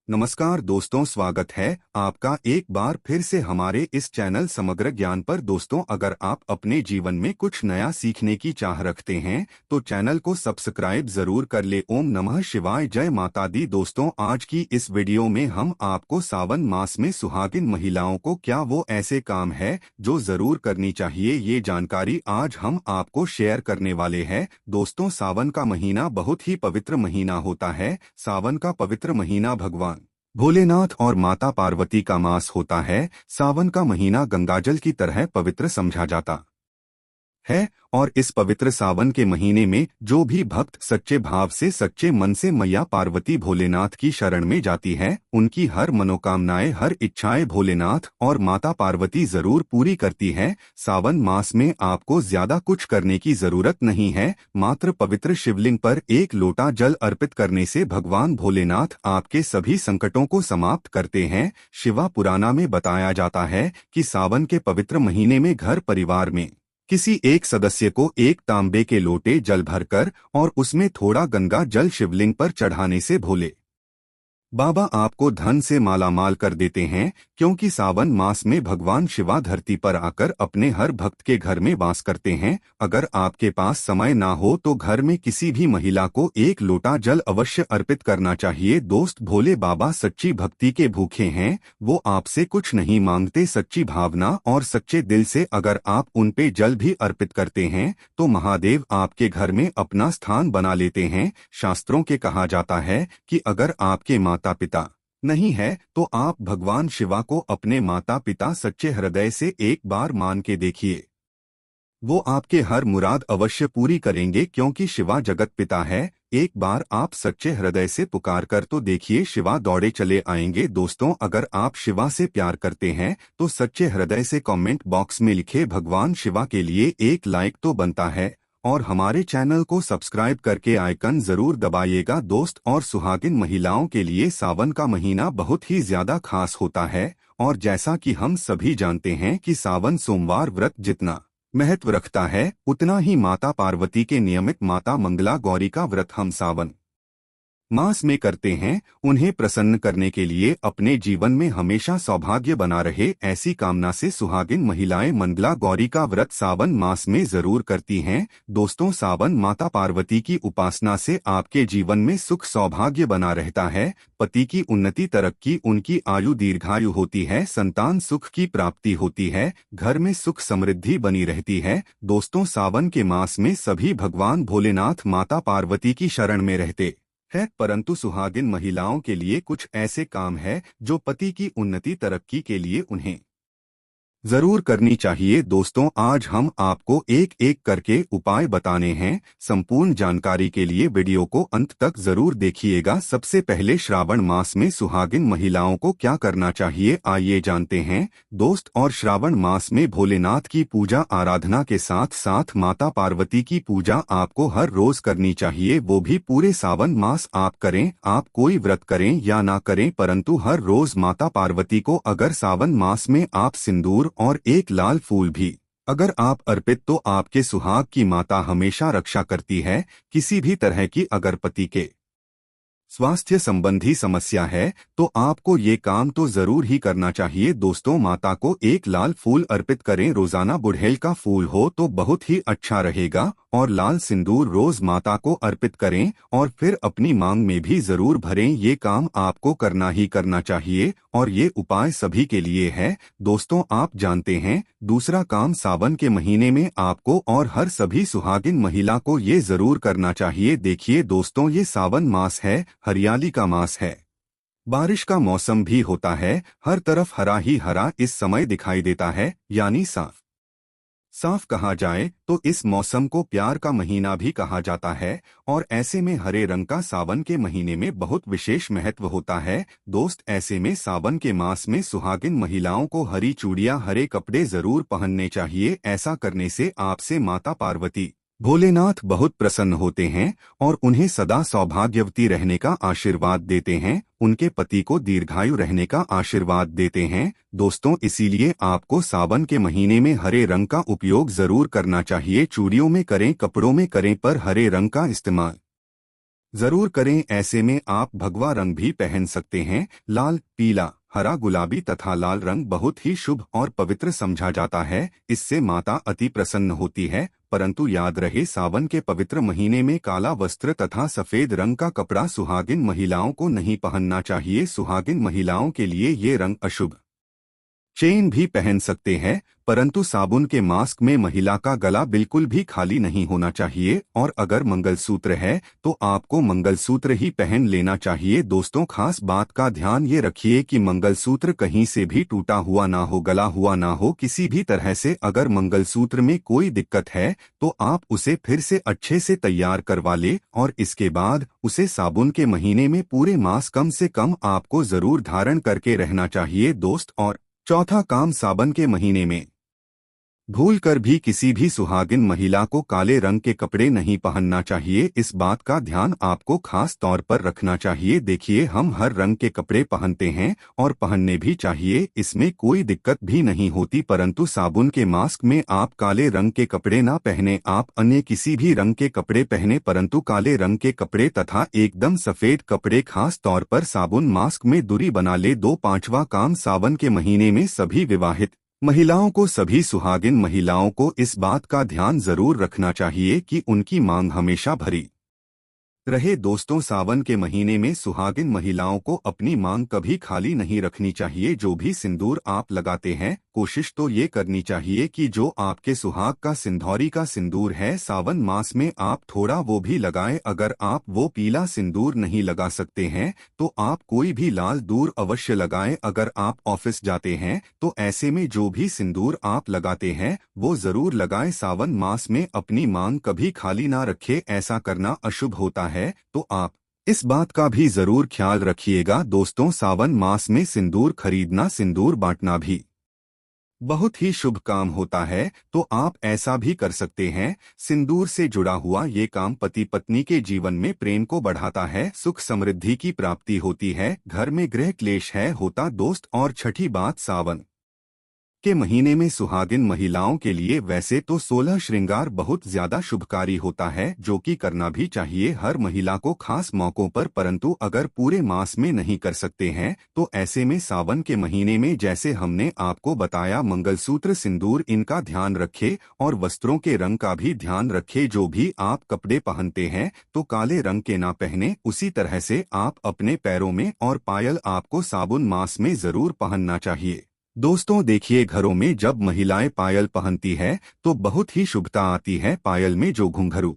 नमस्कार दोस्तों, स्वागत है आपका एक बार फिर से हमारे इस चैनल समग्र ज्ञान पर। दोस्तों, अगर आप अपने जीवन में कुछ नया सीखने की चाह रखते हैं तो चैनल को सब्सक्राइब जरूर कर ले। ओम नमः शिवाय, जय माता दी। दोस्तों, आज की इस वीडियो में हम आपको सावन मास में सुहागिन महिलाओं को क्या वो ऐसे काम है जो जरूर करनी चाहिए, ये जानकारी आज हम आपको शेयर करने वाले हैं। दोस्तों, सावन का महीना बहुत ही पवित्र महीना होता है। सावन का पवित्र महीना भगवान भोलेनाथ और माता पार्वती का मास होता है। सावन का महीना गंगाजल की तरह पवित्र समझा जाता है और इस पवित्र सावन के महीने में जो भी भक्त सच्चे भाव से सच्चे मन से मैया पार्वती भोलेनाथ की शरण में जाती है, उनकी हर मनोकामनाएं हर इच्छाएं भोलेनाथ और माता पार्वती जरूर पूरी करती है। सावन मास में आपको ज्यादा कुछ करने की जरूरत नहीं है, मात्र पवित्र शिवलिंग पर एक लोटा जल अर्पित करने से भगवान भोलेनाथ आपके सभी संकटों को समाप्त करते हैं। शिवा पुराना में बताया जाता है कि सावन के पवित्र महीने में घर परिवार में किसी एक सदस्य को एक तांबे के लोटे जल भरकर और उसमें थोड़ा गंगा जल शिवलिंग पर चढ़ाने से भोले बाबा आपको धन से मालामाल कर देते हैं, क्योंकि सावन मास में भगवान शिवा धरती पर आकर अपने हर भक्त के घर में वास करते हैं। अगर आपके पास समय ना हो तो घर में किसी भी महिला को एक लोटा जल अवश्य अर्पित करना चाहिए। दोस्त, भोले बाबा सच्ची भक्ति के भूखे हैं। वो आपसे कुछ नहीं मांगते, सच्ची भावना और सच्चे दिल से अगर आप उन पे जल भी अर्पित करते हैं तो महादेव आपके घर में अपना स्थान बना लेते हैं। शास्त्रों के कहा जाता है कि अगर आपके माता पिता नहीं है तो आप भगवान शिवा को अपने माता पिता सच्चे हृदय से एक बार मान के देखिए, वो आपके हर मुराद अवश्य पूरी करेंगे, क्योंकि शिवा जगत पिता है। एक बार आप सच्चे हृदय से पुकार कर तो देखिए, शिवा दौड़े चले आएंगे। दोस्तों, अगर आप शिवा से प्यार करते हैं तो सच्चे हृदय से कमेंट बॉक्स में लिखे भगवान शिवा के लिए एक लाइक तो बनता है और हमारे चैनल को सब्सक्राइब करके आइकन जरूर दबाइएगा। दोस्त, और सुहागिन महिलाओं के लिए सावन का महीना बहुत ही ज्यादा खास होता है और जैसा कि हम सभी जानते हैं कि सावन सोमवार व्रत जितना महत्व रखता है, उतना ही माता पार्वती के नियमित माता मंगला गौरी का व्रत हम सावन मास में करते हैं। उन्हें प्रसन्न करने के लिए अपने जीवन में हमेशा सौभाग्य बना रहे, ऐसी कामना से सुहागिन महिलाएं मंगला गौरी का व्रत सावन मास में जरूर करती हैं। दोस्तों, सावन माता पार्वती की उपासना से आपके जीवन में सुख सौभाग्य बना रहता है, पति की उन्नति तरक्की, उनकी आयु दीर्घायु होती है, संतान सुख की प्राप्ति होती है, घर में सुख समृद्धि बनी रहती है। दोस्तों, सावन के मास में सभी भगवान भोलेनाथ माता पार्वती की शरण में रहते है, परंतु सुहागिन महिलाओं के लिए कुछ ऐसे काम है जो पति की उन्नति तरक्की के लिए उन्हें जरूर करनी चाहिए। दोस्तों, आज हम आपको एक एक करके उपाय बताने हैं। संपूर्ण जानकारी के लिए वीडियो को अंत तक जरूर देखिएगा। सबसे पहले श्रावण मास में सुहागिन महिलाओं को क्या करना चाहिए, आइए जानते हैं। दोस्त, और श्रावण मास में भोलेनाथ की पूजा आराधना के साथ साथ माता पार्वती की पूजा आपको हर रोज करनी चाहिए, वो भी पूरे सावन मास आप करें। आप कोई व्रत करें या ना करें, परंतु हर रोज माता पार्वती को अगर सावन मास में आप सिंदूर और एक लाल फूल भी अगर आप अर्पित तो आपके सुहाग की माता हमेशा रक्षा करती है। किसी भी तरह की अगर पति के स्वास्थ्य संबंधी समस्या है तो आपको ये काम तो जरूर ही करना चाहिए। दोस्तों, माता को एक लाल फूल अर्पित करें, रोजाना गुड़हल का फूल हो तो बहुत ही अच्छा रहेगा, और लाल सिंदूर रोज माता को अर्पित करें और फिर अपनी मांग में भी जरूर भरें। ये काम आपको करना ही करना चाहिए और ये उपाय सभी के लिए है। दोस्तों, आप जानते हैं, दूसरा काम सावन के महीने में आपको और हर सभी सुहागिन महिला को ये जरूर करना चाहिए। देखिए दोस्तों, ये सावन मास है, हरियाली का मास है, बारिश का मौसम भी होता है, हर तरफ हरा ही हरा इस समय दिखाई देता है, यानी साफ साफ कहा जाए तो इस मौसम को प्यार का महीना भी कहा जाता है और ऐसे में हरे रंग का सावन के महीने में बहुत विशेष महत्व होता है। दोस्त, ऐसे में सावन के मास में सुहागिन महिलाओं को हरी चूड़ियां हरे कपड़े जरूर पहनने चाहिए। ऐसा करने से आपसे माता पार्वती भोलेनाथ बहुत प्रसन्न होते हैं और उन्हें सदा सौभाग्यवती रहने का आशीर्वाद देते हैं, उनके पति को दीर्घायु रहने का आशीर्वाद देते हैं। दोस्तों, इसीलिए आपको सावन के महीने में हरे रंग का उपयोग जरूर करना चाहिए। चूड़ियों में करें, कपड़ों में करें, पर हरे रंग का इस्तेमाल जरूर करें। ऐसे में आप भगवा रंग भी पहन सकते हैं। लाल, पीला, हरा, गुलाबी तथा लाल रंग बहुत ही शुभ और पवित्र समझा जाता है। इससे माता अति प्रसन्न होती है। परंतु याद रहे, सावन के पवित्र महीने में काला वस्त्र तथा सफेद रंग का कपड़ा सुहागिन महिलाओं को नहीं पहनना चाहिए। सुहागिन महिलाओं के लिए ये रंग अशुभ। चेन भी पहन सकते हैं, परंतु साबुन के मास्क में महिला का गला बिल्कुल भी खाली नहीं होना चाहिए। और अगर मंगलसूत्र है तो आपको मंगलसूत्र ही पहन लेना चाहिए। दोस्तों, खास बात का ध्यान ये रखिए कि मंगलसूत्र कहीं से भी टूटा हुआ ना हो, गला हुआ ना हो, किसी भी तरह से। अगर मंगलसूत्र में कोई दिक्कत है तो आप उसे फिर से अच्छे से तैयार करवा ले और इसके बाद उसे साबुन के महीने में पूरे मास कम से कम आपको जरूर धारण करके रहना चाहिए दोस्त। और चौथा काम, सावन के महीने में भूल कर भी किसी भी सुहागिन महिला को काले रंग के कपड़े नहीं पहनना चाहिए। इस बात का ध्यान आपको खास तौर पर रखना चाहिए। देखिए, हम हर रंग के कपड़े पहनते हैं और पहनने भी चाहिए, इसमें कोई दिक्कत भी नहीं होती। परंतु साबुन के मास्क में आप काले रंग के कपड़े ना पहने, आप अन्य किसी भी रंग के कपड़े पहने, परंतु काले रंग के कपड़े तथा एकदम सफेद कपड़े। खास तौर पर साबुन मास्क में दूरी बना ले। पांचवा काम, सावन के महीने में सभी विवाहित महिलाओं को, सभी सुहागिन महिलाओं को इस बात का ध्यान जरूर रखना चाहिए कि उनकी मांग हमेशा भरी रहे। दोस्तों, सावन के महीने में सुहागिन महिलाओं को अपनी मांग कभी खाली नहीं रखनी चाहिए। जो भी सिंदूर आप लगाते हैं, कोशिश तो ये करनी चाहिए कि जो आपके सुहाग का सिंदूरी का सिंदूर है, सावन मास में आप थोड़ा वो भी लगाएं। अगर आप वो पीला सिंदूर नहीं लगा सकते हैं तो आप कोई भी लाल दूर अवश्य लगाएं। अगर आप ऑफिस जाते हैं तो ऐसे में जो भी सिंदूर आप लगाते हैं वो जरूर लगाएं। सावन मास में अपनी मांग कभी खाली ना रखें, ऐसा करना अशुभ होता है। तो आप इस बात का भी जरूर ख्याल रखिएगा। दोस्तों, सावन मास में सिंदूर खरीदना, सिंदूर बांटना भी बहुत ही शुभ काम होता है। तो आप ऐसा भी कर सकते हैं। सिंदूर से जुड़ा हुआ ये काम पति पत्नी के जीवन में प्रेम को बढ़ाता है, सुख समृद्धि की प्राप्ति होती है, घर में गृह क्लेश है होता दोस्त। और छठी बात, सावन के महीने में सुहागिन महिलाओं के लिए वैसे तो 16 श्रृंगार बहुत ज्यादा शुभकारी होता है, जो कि करना भी चाहिए हर महिला को खास मौकों पर। परंतु अगर पूरे मास में नहीं कर सकते हैं तो ऐसे में सावन के महीने में, जैसे हमने आपको बताया, मंगलसूत्र, सिंदूर, इनका ध्यान रखें और वस्त्रों के रंग का भी ध्यान रखें। जो भी आप कपड़े पहनते हैं तो काले रंग के ना पहने। उसी तरह से आप अपने पैरों में और पायल आपको सावन मास में जरूर पहनना चाहिए। दोस्तों, देखिए, घरों में जब महिलाएं पायल पहनती है तो बहुत ही शुभता आती है। पायल में जो घुंघरू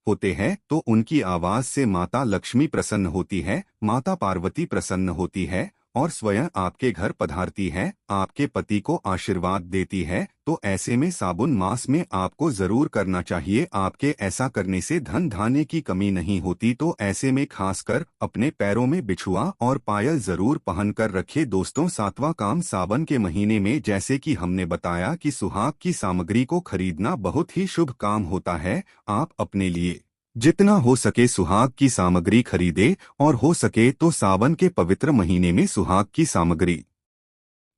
होते हैं तो उनकी आवाज से माता लक्ष्मी प्रसन्न होती है, माता पार्वती प्रसन्न होती है और स्वयं आपके घर पधारती है, आपके पति को आशीर्वाद देती है। तो ऐसे में सावन मास में आपको जरूर करना चाहिए। आपके ऐसा करने से धन धान्य की कमी नहीं होती। तो ऐसे में खासकर अपने पैरों में बिछुआ और पायल जरूर पहन कर रखे। दोस्तों, सातवां काम, सावन के महीने में जैसे कि हमने बताया कि सुहाग की सामग्री को खरीदना बहुत ही शुभ काम होता है। आप अपने लिए जितना हो सके सुहाग की सामग्री खरीदे और हो सके तो सावन के पवित्र महीने में सुहाग की सामग्री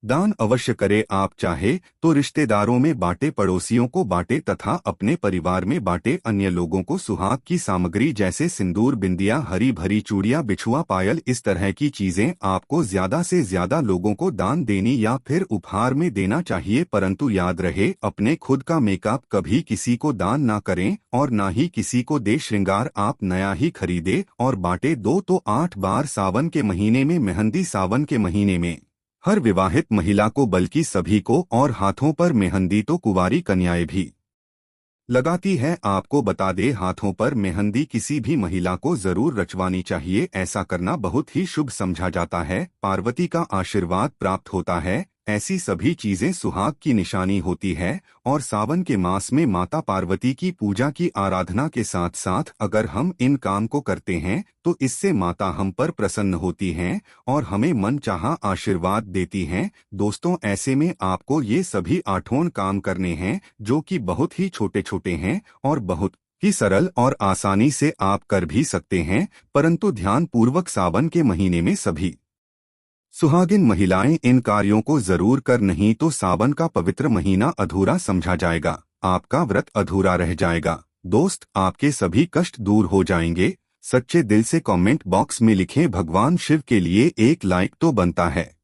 दान अवश्य करे। आप चाहे तो रिश्तेदारों में बांटे, पड़ोसियों को बांटे तथा अपने परिवार में बांटे। अन्य लोगों को सुहाग की सामग्री जैसे सिंदूर, बिंदिया, हरी भरी चूड़ियां, बिछुआ, पायल, इस तरह की चीजें आपको ज्यादा से ज्यादा लोगों को दान देनी या फिर उपहार में देना चाहिए। परंतु याद रहे, अपने खुद का मेकअप कभी किसी को दान ना करें और ना ही किसी को दे। श्रृंगार आप नया ही खरीदे और बांटे। तो 8 बार सावन के महीने में मेहंदी, सावन के महीने में हर विवाहित महिला को, बल्कि सभी को, और हाथों पर मेहंदी तो कुंवारी कन्याएं भी लगाती है। आपको बता दे, हाथों पर मेहंदी किसी भी महिला को जरूर रचवानी चाहिए। ऐसा करना बहुत ही शुभ समझा जाता है, पार्वती का आशीर्वाद प्राप्त होता है। ऐसी सभी चीजें सुहाग की निशानी होती है। और सावन के मास में माता पार्वती की पूजा की आराधना के साथ साथ अगर हम इन काम को करते हैं तो इससे माता हम पर प्रसन्न होती हैं और हमें मन चाहा आशीर्वाद देती हैं। दोस्तों, ऐसे में आपको ये सभी 8 काम करने हैं जो कि बहुत ही छोटे छोटे हैं और बहुत ही सरल और आसानी से आप कर भी सकते हैं। परंतु ध्यान पूर्वक सावन के महीने में सभी सुहागिन महिलाएं इन कार्यों को जरूर कर, नहीं तो सावन का पवित्र महीना अधूरा समझा जाएगा, आपका व्रत अधूरा रह जाएगा। दोस्त, आपके सभी कष्ट दूर हो जाएंगे। सच्चे दिल से कमेंट बॉक्स में लिखें भगवान शिव के लिए एक लाइक तो बनता है।